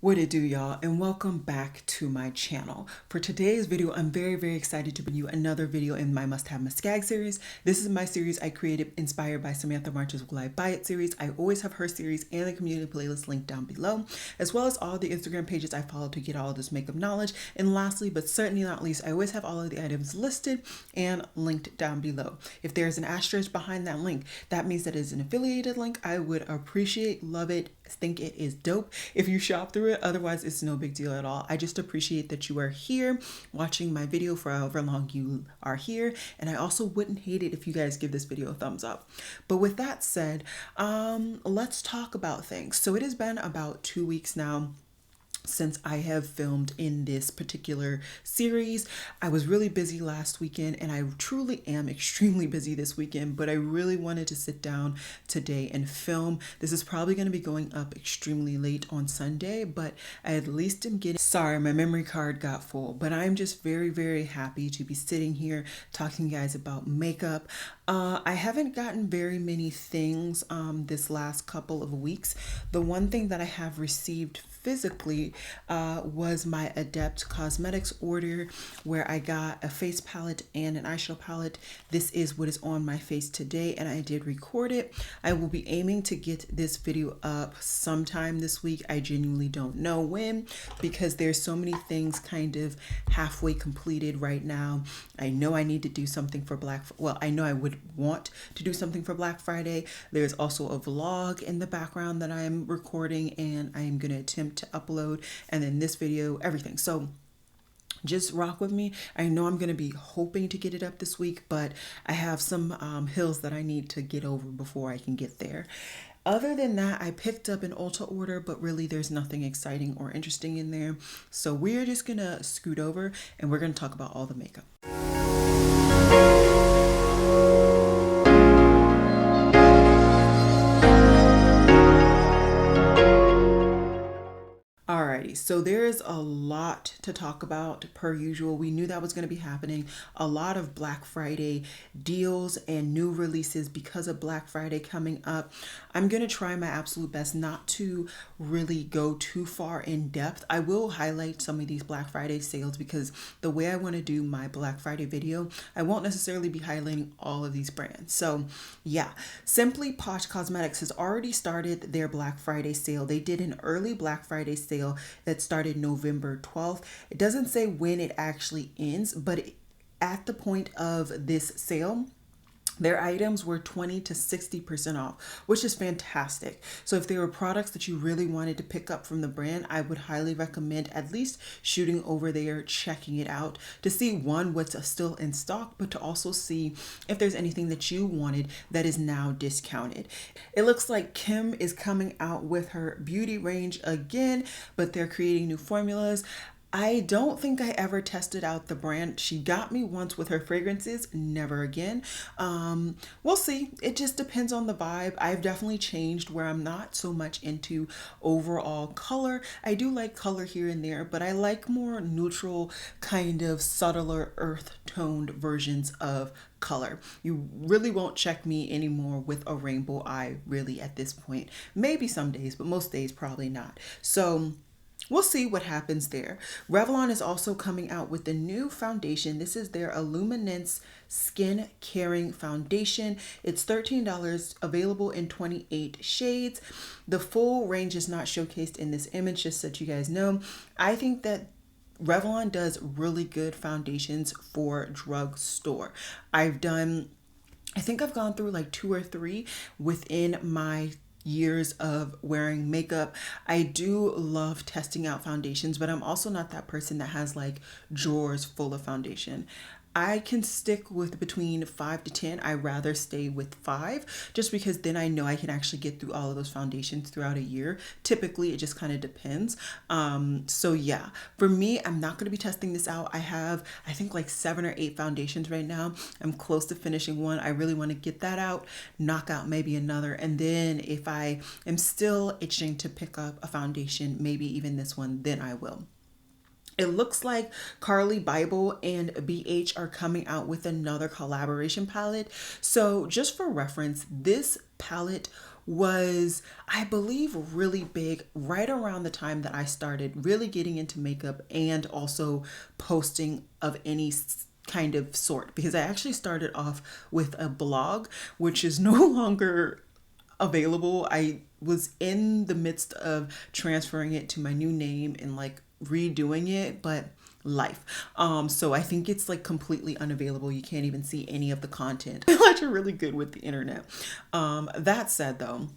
What it do, y'all, and welcome back to my channel. For today's video, I'm very excited to bring you another video in my must have must gag series. This is my series I created inspired by Samantha March's Will I Buy It series. I always have her series and the community playlist linked down below, as well as all the Instagram pages I follow to get all of this makeup knowledge. And lastly, but certainly not least, I always have all of the items listed and linked down below. If there's an asterisk behind that link, that means that it's an affiliated link. I would appreciate, love it, think it is dope if you shop through it. Otherwise, it's no big deal at all. I just appreciate that you are here watching my video for however long you are here, and I also wouldn't hate it if you guys give this video a thumbs up. But with that said, let's talk about things. So it has been about 2 weeks now since I have filmed in this particular series. I was really busy last weekend, and I truly am extremely busy this weekend, but I really wanted to sit down today and film. This is probably going to be going up extremely late on Sunday, but I at least am getting, sorry, my memory card got full, but I'm just very happy to be sitting here talking to you guys about makeup. I haven't gotten very many things this last couple of weeks. The one thing that I have received physically was my Adept Cosmetics order, where I got a face palette and an eyeshadow palette. This is what is on my face today, and I did record it. I will be aiming to get this video up sometime this week. I genuinely don't know when, because there's so many things kind of halfway completed right now. I know I need to do something for I know I would want to do something for Black Friday. There's also a vlog in the background that I'm recording, and I am going to attempt to upload, and then this video, everything. So just rock with me. I know I'm going to be hoping to get it up this week, but I have some hills that I need to get over before I can get there. Other than that, I picked up an Ulta order, but really there's nothing exciting or interesting in there. So we're just going to scoot over and we're going to talk about all the makeup. Alrighty, so there is a lot to talk about per usual. We knew that was going to be happening. A lot of Black Friday deals and new releases because of Black Friday coming up. I'm going to try my absolute best not to really go too far in depth. I will highlight some of these Black Friday sales because the way I want to do my Black Friday video, I won't necessarily be highlighting all of these brands. So yeah, Simply Posh Cosmetics has already started their Black Friday sale. They did an early Black Friday sale that started November 12th. It doesn't say when it actually ends, but at the point of this sale, their items were 20 to 60% off, which is fantastic. So if there were products that you really wanted to pick up from the brand, I would highly recommend at least shooting over there, checking it out to see, one, what's still in stock, but to also see if there's anything that you wanted that is now discounted. It looks like Kim is coming out with her beauty range again, but they're creating new formulas. I don't think I ever tested out the brand. She got me once with her fragrances, never again. We'll see. It just depends on the vibe. I've definitely changed where I'm not so much into overall color. I do like color here and there, but I like more neutral, kind of subtler earth toned versions of color. You really won't check me anymore with a rainbow eye, really, at this point. Maybe some days, but most days probably not. So we'll see what happens there. Revlon is also coming out with a new foundation. This is their Illuminance Skin Caring Foundation. It's $13, available in 28 shades. The full range is not showcased in this image, just so that you guys know. I think that Revlon does really good foundations for drugstore. I think I've gone through like 2 or 3 within my years of wearing makeup. I do love testing out foundations, but I'm also not that person that has like drawers full of foundation. I can stick with between 5 to 10. I rather stay with 5 just because then I know I can actually get through all of those foundations throughout a year. Typically, it just kind of depends. So yeah, for me, I'm not going to be testing this out. I have, I think like 7 or 8 foundations right now. I'm close to finishing one. I really want to get that out, knock out maybe another. And then if I am still itching to pick up a foundation, maybe even this one, then I will. It looks like Bybel and BH are coming out with another collaboration palette. So just for reference, this palette was, I believe, really big right around the time that I started really getting into makeup and also posting of any kind of sort, because I actually started off with a blog, which is no longer available. I was in the midst of transferring it to my new name and like redoing it, but life. So I think it's like completely unavailable. You can't even see any of the content. Unless you're really good with the internet. That said though,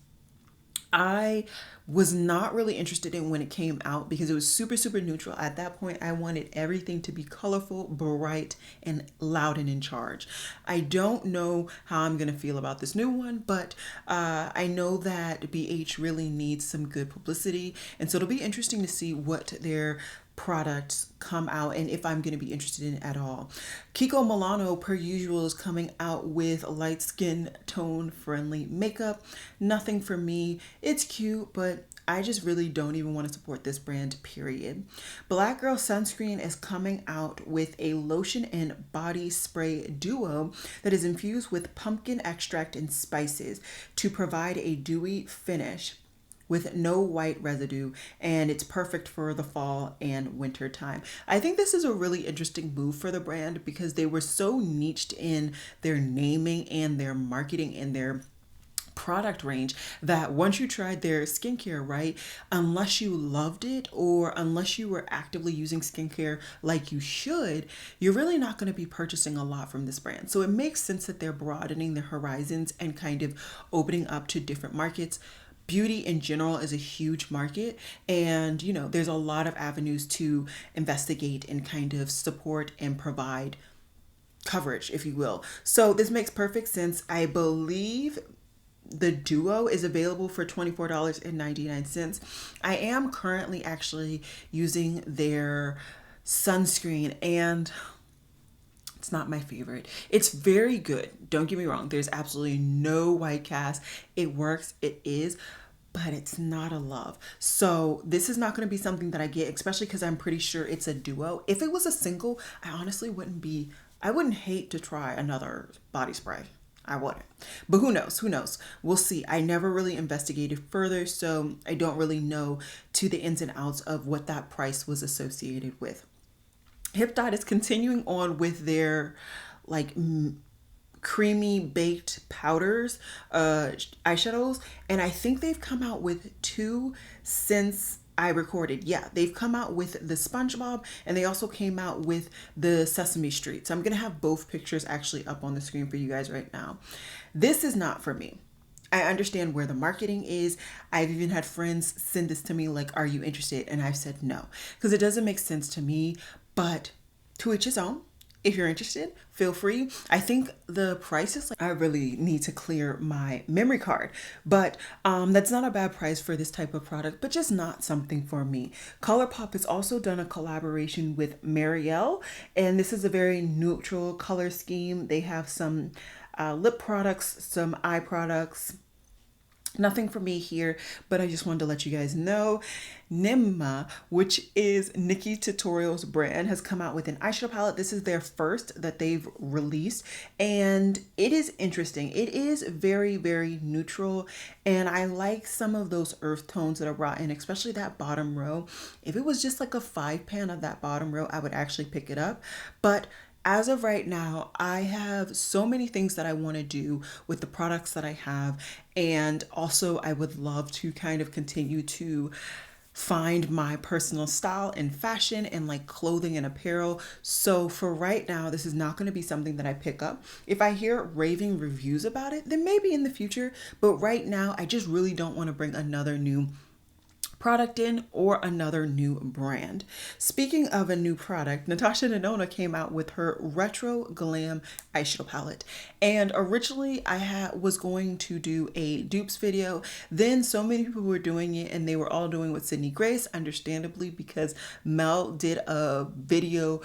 I was not really interested in when it came out because it was super, super neutral. At that point, I wanted everything to be colorful, bright, and loud and in charge. I don't know how I'm going to feel about this new one, but I know that BH really needs some good publicity. And so it'll be interesting to see what their products come out and if I'm going to be interested in it at all. Kiko Milano, per usual, is coming out with light skin tone friendly makeup. Nothing for me. It's cute, but I just really don't even want to support this brand, period. Black Girl Sunscreen is coming out with a lotion and body spray duo that is infused with pumpkin extract and spices to provide a dewy finish with no white residue, and it's perfect for the fall and winter time. I think this is a really interesting move for the brand because they were so niched in their naming and their marketing and their product range that once you tried their skincare, right, unless you loved it or unless you were actively using skincare like you should, you're really not going to be purchasing a lot from this brand. So it makes sense that they're broadening their horizons and kind of opening up to different markets. Beauty in general is a huge market, and you know, there's a lot of avenues to investigate and kind of support and provide coverage, if you will. So this makes perfect sense. I believe the duo is available for $24.99. I am currently actually using their sunscreen, and it's not my favorite. It's very good. Don't get me wrong. There's absolutely no white cast. It works. It is. But it's not a love. So this is not going to be something that I get, especially because I'm pretty sure it's a duo. If it was a single, I honestly I wouldn't hate to try another body spray. I wouldn't. But who knows? Who knows? We'll see. I never really investigated further, so I don't really know to the ins and outs of what that price was associated with. Hip Dot is continuing on with their like creamy baked powders, eyeshadows, and I think they've come out with 2 since I recorded. Yeah, they've come out with the SpongeBob and they also came out with the Sesame Street. So I'm gonna have both pictures actually up on the screen for you guys right now. This is not for me. I understand where the marketing is. I've even had friends send this to me like, are you interested? And I've said no, because it doesn't make sense to me, but to each his own. If you're interested, feel free. I think the price is like, I really need to clear my memory card, but that's not a bad price for this type of product, but just not something for me. ColourPop has also done a collaboration with Elle, and this is a very neutral color scheme. They have some lip products, some eye products. Nothing for me here, but I just wanted to let you guys know. Nimma, which is Nikki Tutorial's brand, has come out with an eyeshadow palette. This is their first that they've released, and it is interesting. It is very, very neutral, and I like some of those earth tones that are brought in, especially that bottom row. If it was just like a 5-pan of that bottom row, I would actually pick it up, but as of right now, I have so many things that I want to do with the products that I have. And also I would love to kind of continue to find my personal style and fashion and like clothing and apparel. So for right now, this is not going to be something that I pick up. If I hear raving reviews about it, then maybe in the future. But right now, I just really don't want to bring another new product in or another new brand. Speaking of a new product, Natasha Denona came out with her Retro Glam eyeshadow palette, and originally I was going to do a dupes video. Then so many people were doing it and they were all doing with Sydney Grace, understandably, because Mel did a video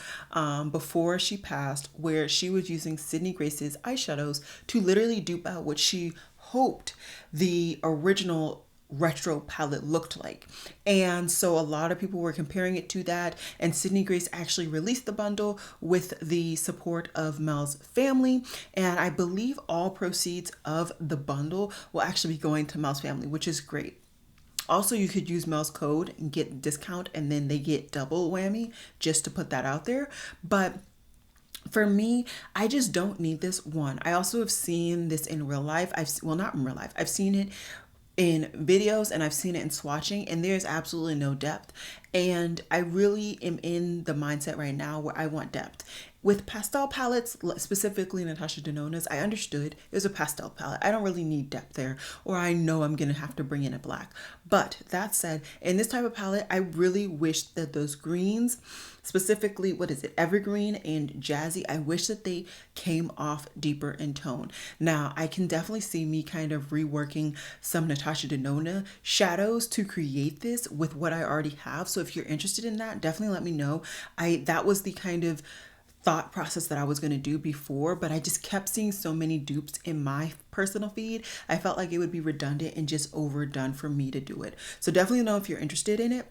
before she passed where she was using Sydney Grace's eyeshadows to literally dupe out what she hoped the original retro palette looked like. And so a lot of people were comparing it to that. And Sydney Grace actually released the bundle with the support of Mel's family. And I believe all proceeds of the bundle will actually be going to Mel's family, which is great. Also, you could use Mel's code and get discount, and then they get double whammy, just to put that out there. But for me, I just don't need this one. I also have seen this in real life. Well, not in real life. I've seen it in videos and I've seen it in swatching, and there's absolutely no depth. And I really am in the mindset right now where I want depth. With pastel palettes, specifically Natasha Denona's, I understood it was a pastel palette. I don't really need depth there, or I know I'm gonna have to bring in a black. But that said, in this type of palette, I really wish that those greens, specifically, what is it, evergreen and jazzy, I wish that they came off deeper in tone. Now, I can definitely see me kind of reworking some Natasha Denona shadows to create this with what I already have. So if you're interested in that, definitely let me know. That was the kind of thought process that I was going to do before, but I just kept seeing so many dupes in my personal feed. I felt like it would be redundant and just overdone for me to do it. So definitely know if you're interested in it.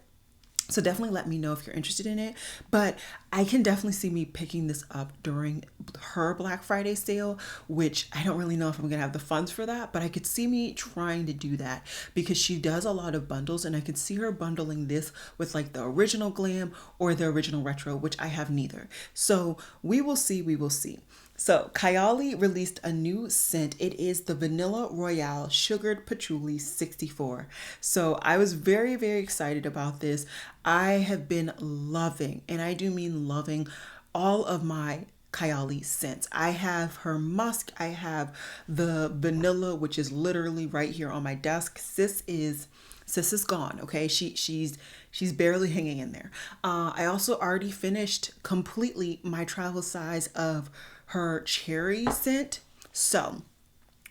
So definitely let me know if you're interested in it. But I can definitely see me picking this up during her Black Friday sale, which I don't really know if I'm going to have the funds for that, but I could see me trying to do that because she does a lot of bundles, and I could see her bundling this with like the original glam or the original retro, which I have neither. So we will see, we will see. So Kayali released a new scent. It is the Vanilla Royale Sugared Patchouli 64. So I was very, very excited about this. I have been loving, and I do mean loving, all of my Kayali scents. I have her musk. I have the vanilla, which is literally right here on my desk. Sis is gone. Okay, she's barely hanging in there. I also already finished completely my travel size of her cherry scent. So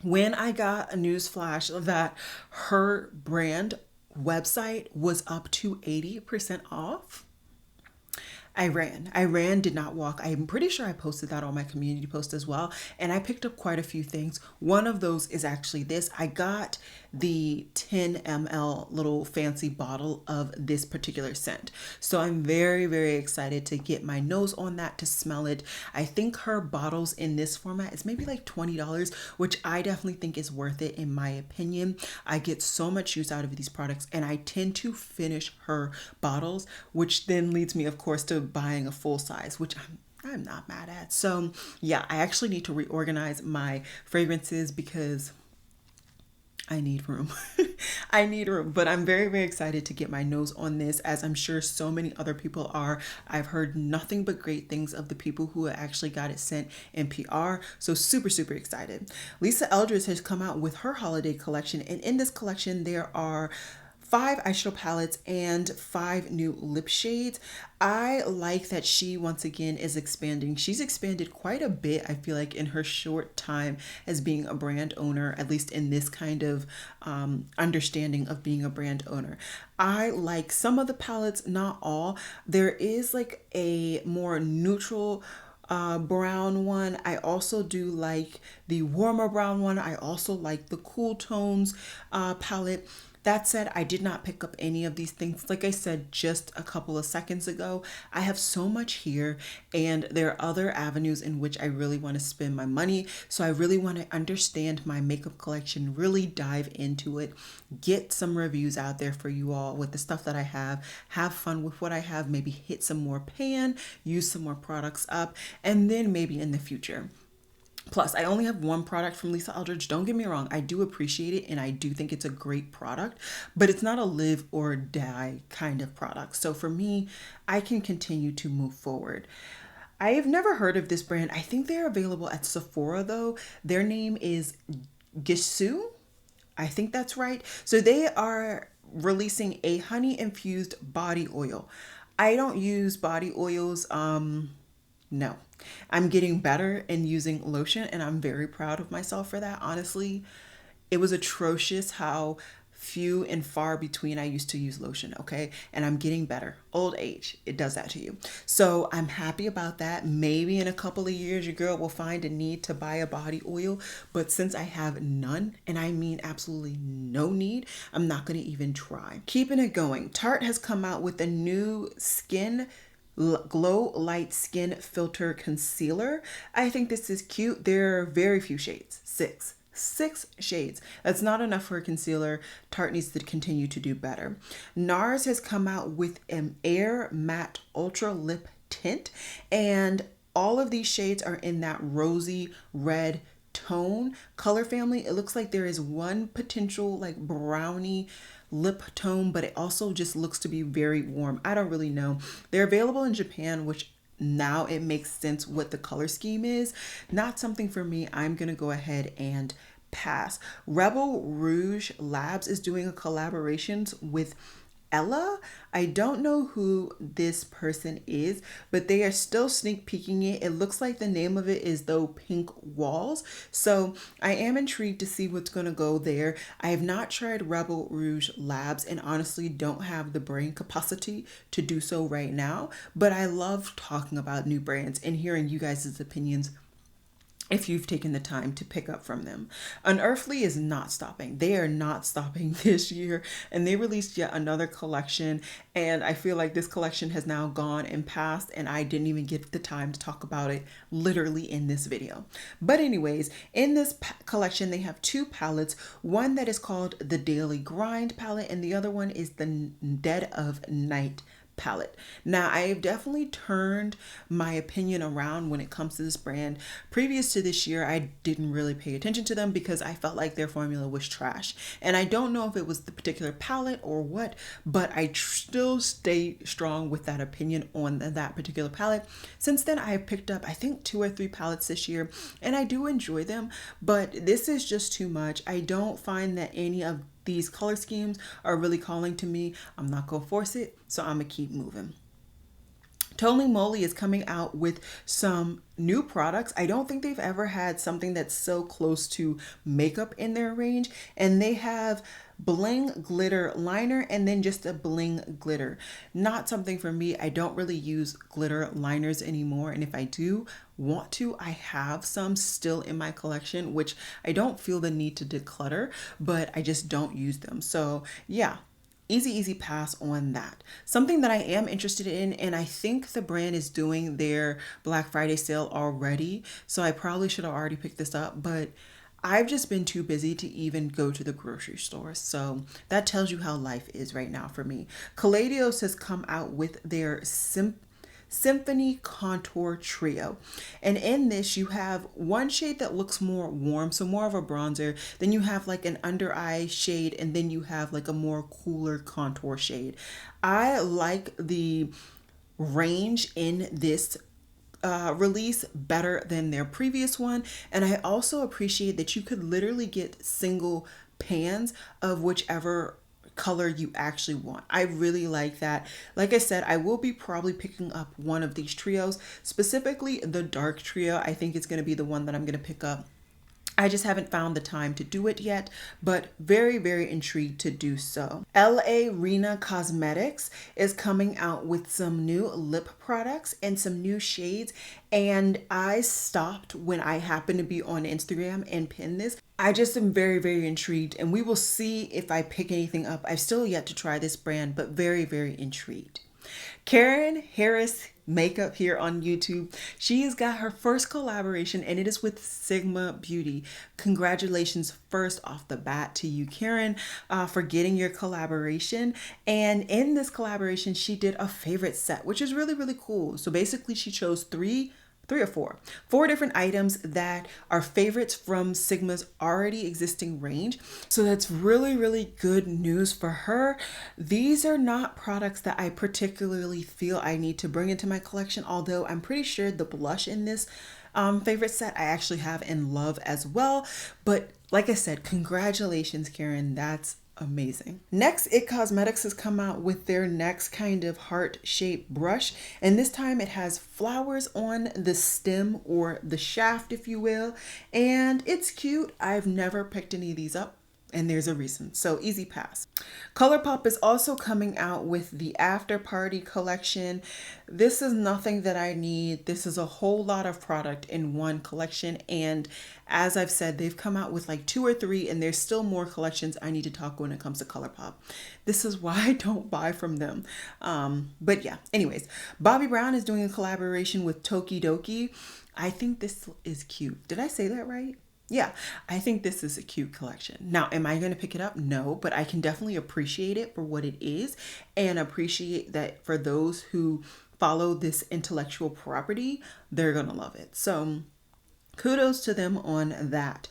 when I got a news flash that her brand website was up to 80% off, I ran, did not walk. I'm pretty sure I posted that on my community post as well. And I picked up quite a few things. One of those is actually this. I got the 10 ml little fancy bottle of this particular scent. So I'm very, very excited to get my nose on that, to smell it. I think her bottles in this format is maybe like $20, which I definitely think is worth it in my opinion. I get so much use out of these products, and I tend to finish her bottles, which then leads me, of course, to buying a full size, which I'm not mad at. So yeah, I actually need to reorganize my fragrances because I need room. I need room, but I'm very, very excited to get my nose on this, as I'm sure so many other people are. I've heard nothing but great things of the people who actually got it sent in PR. So super, super excited. Lisa Eldridge has come out with her holiday collection, and in this collection, there are 5 eyeshadow palettes and 5 new lip shades. I like that she once again is expanding. She's expanded quite a bit, I feel like, in her short time as being a brand owner, at least in this kind of understanding of being a brand owner. I like some of the palettes, not all. There is like a more neutral brown one. I also do like the warmer brown one. I also like the cool tones palette. That said, I did not pick up any of these things. Like I said just a couple of seconds ago, I have so much here, and there are other avenues in which I really want to spend my money. So I really want to understand my makeup collection, really dive into it, get some reviews out there for you all with the stuff that I have fun with what I have, maybe hit some more pan, use some more products up, and then maybe in the future. Plus, I only have one product from Lisa Eldridge. Don't get me wrong, I do appreciate it, and I do think it's a great product, but it's not a live or die kind of product. So for me, I can continue to move forward. I have never heard of this brand. I think they're available at Sephora though. Their name is Gisou. I think that's right. So they are releasing a honey infused body oil. I don't use body oils. No, I'm getting better in using lotion, and I'm very proud of myself for that. Honestly, it was atrocious how few and far between I used to use lotion, okay? And I'm getting better. Old age, it does that to you. So I'm happy about that. Maybe in a couple of years, your girl will find a need to buy a body oil. But since I have none, and I mean absolutely no need, I'm not going to even try. Keeping it going, Tarte has come out with a new skin glow light skin filter concealer. I think this is cute. There are very few shades, six shades. That's not enough for a concealer. Tarte needs to continue to do better. NARS has come out with an Air Matte Ultra Lip Tint, and all of these shades are in that rosy red tone color family. It looks like there is one potential like brownie lip tone, but it also just looks to be very warm. I don't really know. They're available in Japan, which now it makes sense what the color scheme is. Not something for me. I'm gonna go ahead and pass. Rebel Rouge Labs is doing a collaboration with Elle. I don't know who this person is, but they are still sneak peeking it. It looks like the name of it is though Pink Walls. So I am intrigued to see what's going to go there. I have not tried Rebel Rouge Labs and honestly don't have the brain capacity to do so right now, but I love talking about new brands and hearing you guys' opinions if you've taken the time to pick up from them. Unearthly is not stopping. They are not stopping this year, and they released yet another collection, and I feel like this collection has now gone and passed, and I didn't even get the time to talk about it literally in this video. But anyways, in this collection, they have two palettes, one that is called the Daily Grind palette, and the other one is the Dead of Night palette. Now, I have definitely turned my opinion around when it comes to this brand. Previous to this year, I didn't really pay attention to them because I felt like their formula was trash. And I don't know if it was the particular palette or what, but I still stay strong with that opinion on that particular palette. Since then, I have picked up, I think, 2 or 3 palettes this year, and I do enjoy them, but this is just too much. I don't find that any of these color schemes are really calling to me. I'm not gonna force it, so I'm gonna keep moving. Totally Moly is coming out with some new products. I don't think they've ever had something that's so close to makeup in their range, and they have bling glitter liner and then just a bling glitter. Not something for me. I don't really use glitter liners anymore, and if I do want to, I have some still in my collection, which I don't feel the need to declutter, but I just don't use them. So yeah, easy pass on that. Something that I am interested in, and I think the brand is doing their Black Friday sale already, so I probably should have already picked this up, but I've just been too busy to even go to the grocery store. So that tells you how life is right now for me. Caladios has come out with their Symphony Contour Trio. And in this, you have one shade that looks more warm, so more of a bronzer. Then you have like an under eye shade, and then you have like a more cooler contour shade. I like the range in this release better than their previous one, and I also appreciate that you could literally get single pans of whichever color you actually want. I really like that. Like I said, I will be probably picking up one of these trios, specifically the dark trio. I think it's going to be the one that I'm going to pick up. I just haven't found the time to do it yet, but very intrigued to do so. LA Rena Cosmetics is coming out with some new lip products and some new shades, and I stopped when I happened to be on Instagram and pinned this. I just am very intrigued, and we will see if I pick anything up. I've still yet to try this brand, but very intrigued. Karen Harris Makeup here on YouTube. She has got her first collaboration, and it is with Sigma Beauty. Congratulations first off the bat to you, Karen, for getting your collaboration. And in this collaboration, she did a favorite set, which is really cool. So basically, she chose four different items that are favorites from Sigma's already existing range. So that's really good news for her. These are not products that I particularly feel I need to bring into my collection, although I'm pretty sure the blush in this favorite set I actually have and love as well. But like I said, congratulations, Karen. That's amazing. Next, IT Cosmetics has come out with their next kind of heart-shaped brush, and this time it has flowers on the stem, or the shaft if you will, and it's cute. I've never picked any of these up, And there's a reason. So easy pass. ColourPop is also coming out with the After Party collection. This is nothing that I need. This is a whole lot of product in one collection. And as I've said, they've come out with like 2 or 3, and there's still more collections I need to talk when it comes to ColourPop. This is why I don't buy from them. But yeah, anyways, Bobbi Brown is doing a collaboration with Toki Doki. I think this is cute. Did I say that right? Yeah, I think this is a cute collection. Now, am I going to pick it up? No, but I can definitely appreciate it for what it is, and appreciate that for those who follow this intellectual property, they're going to love it. So kudos to them on that.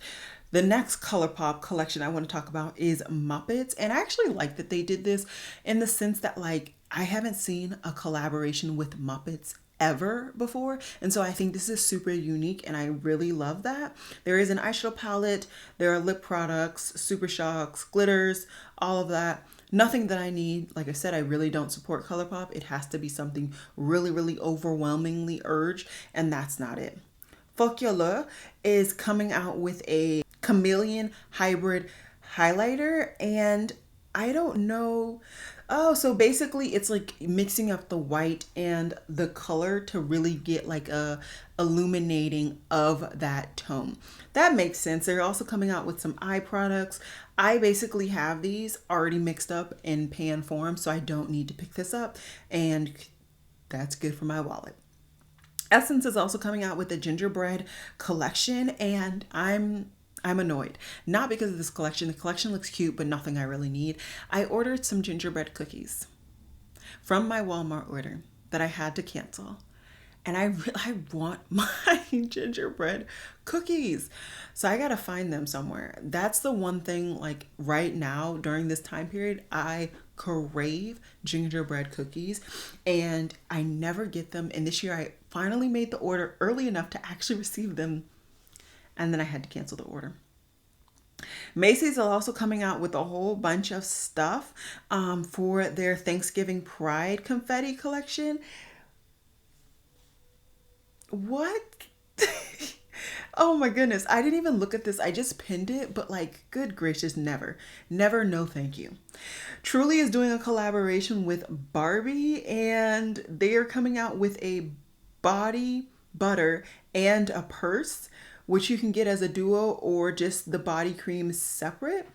The next ColourPop collection I want to talk about is Muppets. And I actually like that they did this in the sense that, like, I haven't seen a collaboration with Muppets ever before, and so I think this is super unique, and I really love that. There is an eyeshadow palette, there are lip products, super shocks, glitters, all of that. Nothing that I need. Like I said, I really don't support ColourPop. It has to be something really, really overwhelmingly urged, and that's not it. Folklore is coming out with a chameleon hybrid highlighter, and I don't know. Oh, so basically it's like mixing up the white and the color to really get like a illuminating of that tone. That makes sense. They're also coming out with some eye products. I basically have these already mixed up in pan form, so I don't need to pick this up, and that's good for my wallet. Essence is also coming out with a gingerbread collection, and I'm annoyed. Not because of this collection. The collection looks cute, but nothing I really need. I ordered some gingerbread cookies from my Walmart order that I had to cancel. And I want my gingerbread cookies. So I got to find them somewhere. That's the one thing, like right now during this time period, I crave gingerbread cookies, and I never get them. And this year I finally made the order early enough to actually receive them, and then I had to cancel the order. Macy's is also coming out with a whole bunch of stuff for their Thanksgiving Pride confetti collection. What? Oh my goodness. I didn't even look at this. I just pinned it, but like, good gracious, never. Never, no thank you. Truly is doing a collaboration with Barbie, and they are coming out with a body butter and a purse, which you can get as a duo or just the body cream separate.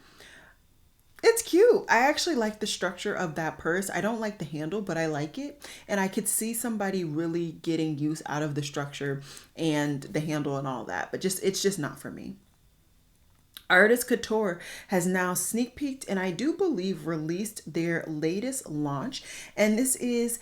It's cute. I actually like the structure of that purse. I don't like the handle, but I like it. And I could see somebody really getting use out of the structure and the handle and all that, but it's just not for me. Artist Couture has now sneak peeked and I do believe released their latest launch. And this is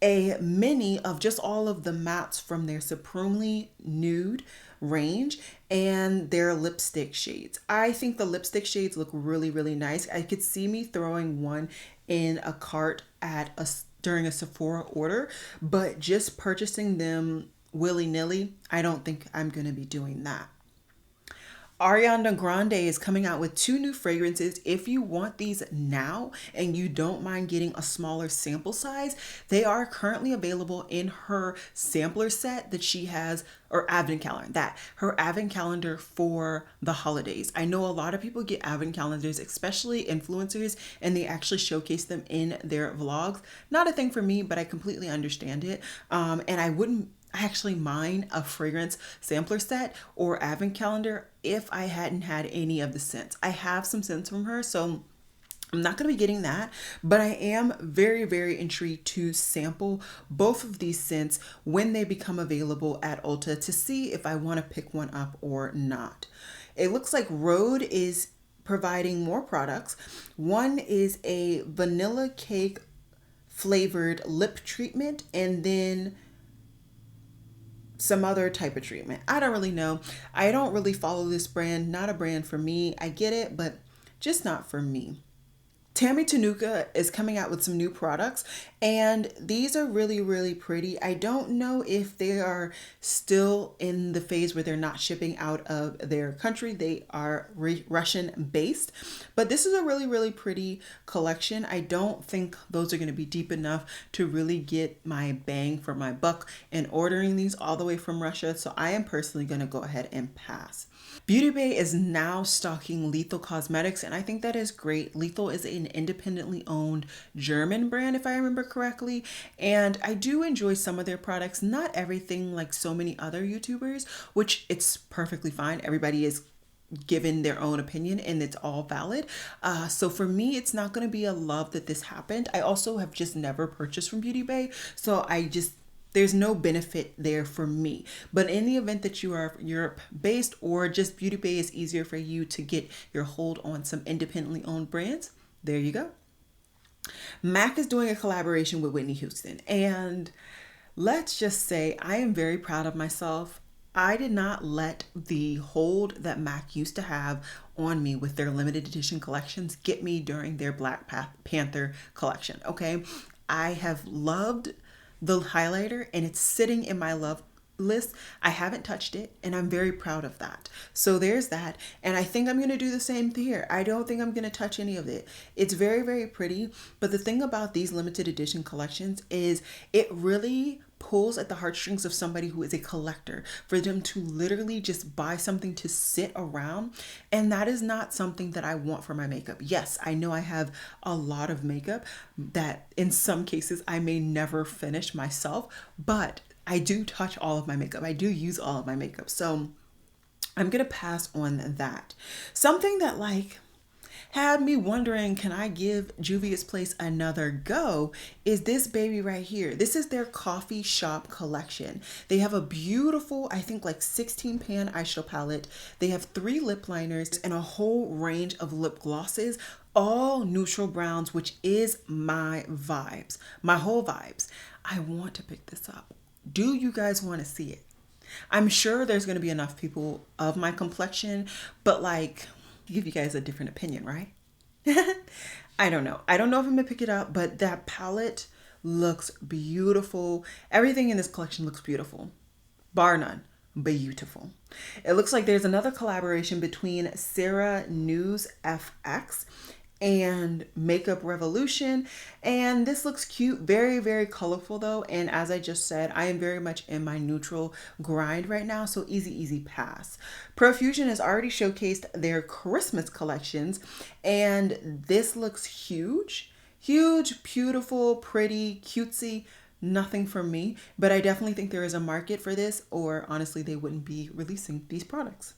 a mini of just all of the mattes from their Supremely Nude range and their lipstick shades. I think the lipstick shades look really, really nice. I could see me throwing one in a cart during a Sephora order, but just purchasing them willy-nilly, I don't think I'm going to be doing that. Ariana Grande is coming out with 2 new fragrances. If you want these now and you don't mind getting a smaller sample size, they are currently available in her sampler set that she has, or advent calendar, her advent calendar for the holidays. I know a lot of people get advent calendars, especially influencers, and they actually showcase them in their vlogs. Not a thing for me, but I completely understand it. And I wouldn't actually mind a fragrance sampler set or advent calendar if I hadn't had any of the scents. I have some scents from her, so I'm not going to be getting that, but I am very, very intrigued to sample both of these scents when they become available at Ulta to see if I want to pick one up or not. It looks like Rhode is providing more products. One is a vanilla cake flavored lip treatment, and then some other type of treatment. I don't really know. I don't really follow this brand. Not a brand for me. I get it, but just not for me. Tammy Tenuka is coming out with some new products, And these are really, really pretty. I don't know if they are still in the phase where they're not shipping out of their country. They are Russian based, but this is a really, really pretty collection. I don't think those are going to be deep enough to really get my bang for my buck in ordering these all the way from Russia. So I am personally going to go ahead and pass. Beauty Bay is now stocking Lethal Cosmetics, and I think that is great. Lethal is an independently owned German brand, if I remember correctly, and I do enjoy some of their products, not everything like so many other YouTubers, which it's perfectly fine. Everybody is given their own opinion and it's all valid. So for me, it's not going to be a love that this happened. I also have just never purchased from Beauty Bay, so there's no benefit there for me. But in the event that you are Europe based or just Beauty Bay is easier for you to get your hold on some independently owned brands, there you go. MAC is doing a collaboration with Whitney Houston, and let's just say I am very proud of myself. I did not let the hold that MAC used to have on me with their limited edition collections get me during their Black Panther collection, okay? I have loved the highlighter and it's sitting in my love list. I haven't touched it and I'm very proud of that. So there's that. And I think I'm going to do the same here. I don't think I'm going to touch any of it. It's very, very pretty. But the thing about these limited edition collections is it really pulls at the heartstrings of somebody who is a collector, for them to literally just buy something to sit around. And that is not something that I want for my makeup. Yes, I know I have a lot of makeup that in some cases I may never finish myself, but I do touch all of my makeup. I do use all of my makeup. So I'm going to pass on that. Something that had me wondering, can I give Juvia's Place another go, is this baby right here. This is their coffee shop collection. They have a beautiful, I think 16 pan eyeshadow palette. They have 3 lip liners and a whole range of lip glosses, all neutral browns, which is my vibes, my whole vibes. I want to pick this up. Do you guys want to see it? I'm sure there's going to be enough people of my complexion, but give you guys a different opinion, right? I don't know. I don't know if I'm gonna pick it up, but that palette looks beautiful. Everything in this collection looks beautiful, bar none. Beautiful. It looks like there's another collaboration between Sarah News FX and Makeup Revolution, and this looks cute, very, very colorful though. And as I just said, I am very much in my neutral grind right now, so easy pass. Profusion has already showcased their Christmas collections, and this looks huge, beautiful, pretty, cutesy. Nothing for me, but I definitely think there is a market for this, or honestly they wouldn't be releasing these products.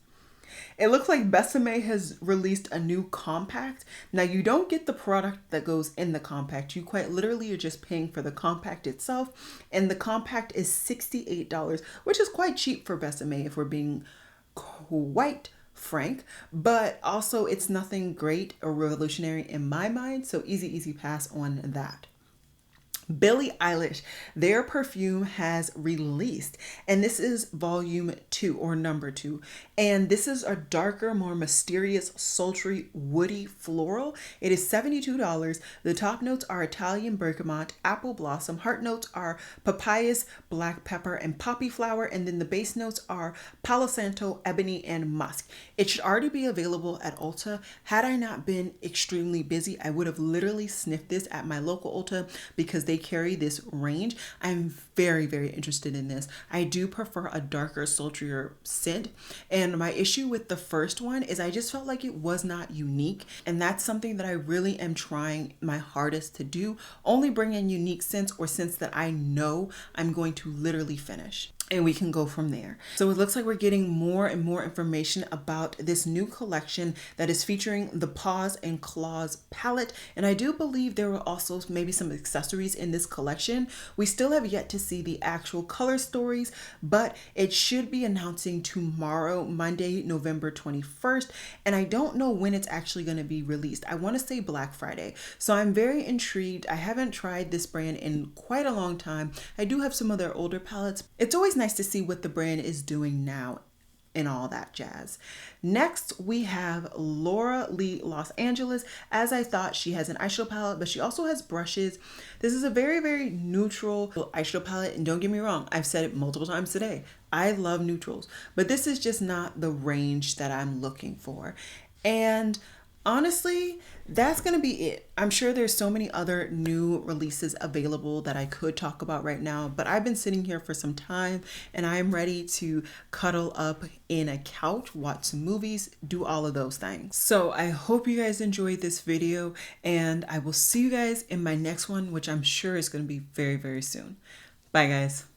It looks like Besame has released a new compact. Now you don't get the product that goes in the compact. You quite literally are just paying for the compact itself. And the compact is $68, which is quite cheap for Besame if we're being quite frank. But also it's nothing great or revolutionary in my mind. So easy pass on that. Billie Eilish, their perfume has released, and this is volume 2 or number 2, and this is a darker, more mysterious, sultry, woody floral. It is $72. The top notes are Italian bergamot, apple blossom. Heart notes are papayas, black pepper, and poppy flower, and then the base notes are Palo Santo, ebony, and musk. It should already be available at Ulta. Had I not been extremely busy, I would have literally sniffed this at my local Ulta because they carry this range. I'm very interested in this. I do prefer a darker, sultrier scent, and my issue with the first one is I just felt like it was not unique, and that's something that I really am trying my hardest to do. Only bring in unique scents or scents that I know I'm going to literally finish, and we can go from there. So it looks like we're getting more and more information about this new collection that is featuring the Paws and Claws palette. And I do believe there were also maybe some accessories in this collection. We still have yet to see the actual color stories, but it should be announcing tomorrow, Monday, November 21st. And I don't know when it's actually going to be released. I want to say Black Friday. So I'm very intrigued. I haven't tried this brand in quite a long time. I do have some of their older palettes. It's always nice to see what the brand is doing now. and all that jazz. Next, we have Laura Lee Los Angeles. As I thought, she has an eyeshadow palette, but she also has brushes. This is a very, very neutral eyeshadow palette. And don't get me wrong, I've said it multiple times today. I love neutrals, but this is just not the range that I'm looking for. And honestly, that's going to be it. I'm sure there's so many other new releases available that I could talk about right now, but I've been sitting here for some time and I am ready to cuddle up in a couch, watch some movies, do all of those things. So I hope you guys enjoyed this video, and I will see you guys in my next one, which I'm sure is going to be very, very soon. Bye, guys.